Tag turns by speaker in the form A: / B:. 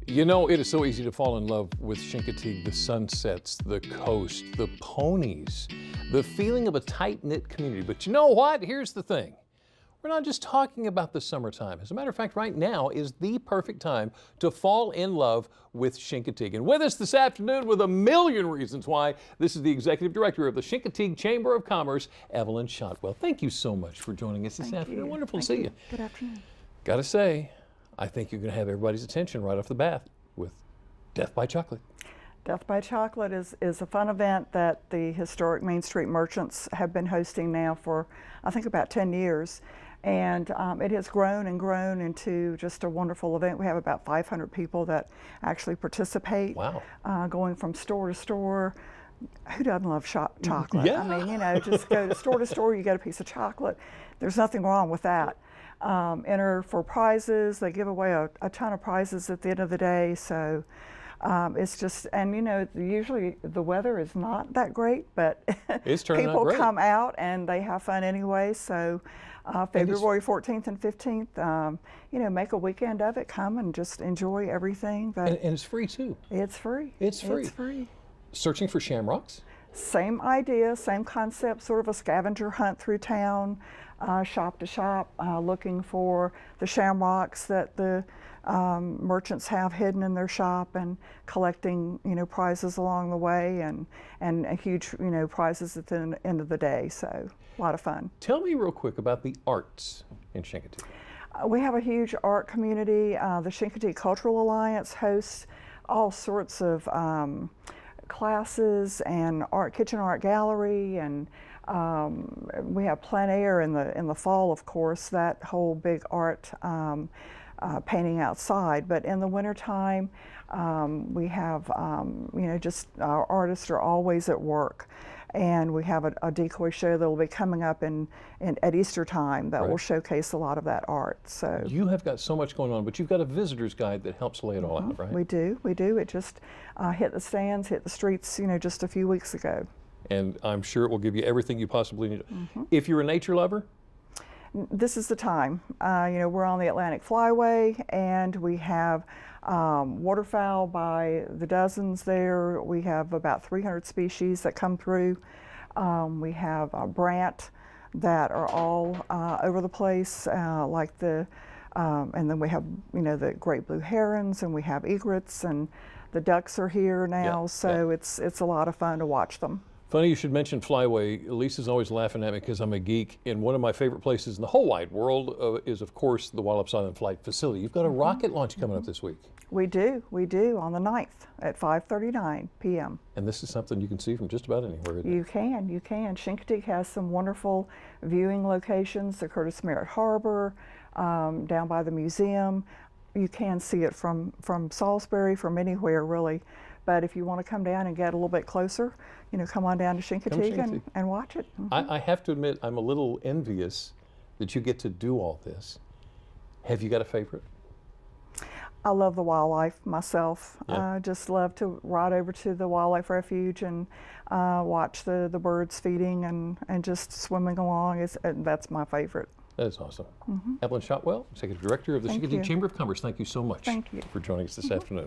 A: You know, it is so easy to fall in love with Chincoteague, the sunsets, the coast, the ponies, the feeling of a tight-knit community. But you know what? Here's the thing. We're not just talking about the summertime. As a matter of fact, right now is the perfect time to fall in love with Chincoteague. And with us this afternoon with a million reasons why, this is the Executive Director of the Chincoteague Chamber of Commerce, Evelyn Shotwell. Thank you so much for joining us this afternoon. Wonderful to see you.
B: Good afternoon.
A: Gotta say, I think you're going to have everybody's attention right off the bat with Death by Chocolate.
B: Death by Chocolate is a fun event that the historic Main Street merchants have been hosting now for, I think, about 10 years. And it has grown and grown into just a wonderful event. We have about 500 people that actually participate.
A: Wow.
B: Going from store to store. Who doesn't love chocolate?
A: Yeah.
B: I mean, you know, just go to store, you get a piece of chocolate. There's nothing wrong with that. Enter for prizes. They give away a ton of prizes at the end of the day. So it's just, and you know, usually the weather is not that great, but
A: It's turning out
B: people
A: great.
B: come out and they have fun anyway. So February 14th and 15th, you know, make a weekend of it. Come and just enjoy everything.
A: And it's free too.
B: It's free.
A: It's free.
B: It's free.
A: Searching for Shamrocks?
B: Same idea, same concept, sort of a scavenger hunt through town, shop to shop, looking for the shamrocks that the merchants have hidden in their shop, and collecting, you know, prizes along the way, and huge, you know, prizes at the end of the day. So a lot of fun.
A: Tell me real quick about the arts in Chincoteague.
B: We have a huge art community. The Chincoteague Cultural Alliance hosts all sorts of classes and kitchen art gallery, and we have plein air in the fall, of course, that whole big art painting outside. But in the wintertime, we have, you know, just our artists are always at work. And we have a decoy show that will be coming up at Easter time that will showcase a lot of that art. So
A: you have got so much going on, but you've got a visitor's guide that helps lay it all out, right?
B: We do. It just hit the stands, hit the streets, you know, just a few weeks ago.
A: And I'm sure it will give you everything you possibly need. If you're a nature lover?
B: This is the time. You know, we're on the Atlantic Flyway, and we have waterfowl by the dozens there. We have about 300 species that come through. We have brant that are all over the place, like the, and then we have, you know, the great blue herons, and we have egrets, and the ducks are here now. So it's a lot of fun to watch them.
A: Funny you should mention Flyway. Lisa's always laughing at me because I'm a geek, and one of my favorite places in the whole wide world is, of course, the Wallops Island Flight Facility. You've got a rocket launch coming up this week.
B: We do on the 9th at 5:39 p.m.
A: And this is something you can see from just about anywhere.
B: You can. Chincoteague has some wonderful viewing locations, the Curtis Merritt Harbor, down by the museum. You can see it from Salisbury, from anywhere really. But if you want to come down and get a little bit closer, you know, come on down to Chincoteague and watch it.
A: I have to admit, I'm a little envious that you get to do all this. Have you got a favorite?
B: I love the wildlife myself. I just love to ride over to the wildlife refuge and watch the birds feeding and just swimming along. That's my favorite.
A: That is awesome. Evelyn Shotwell, Executive Director of the Chincoteague Chamber of Commerce, thank you so much
B: Thank you.
A: for joining us this afternoon.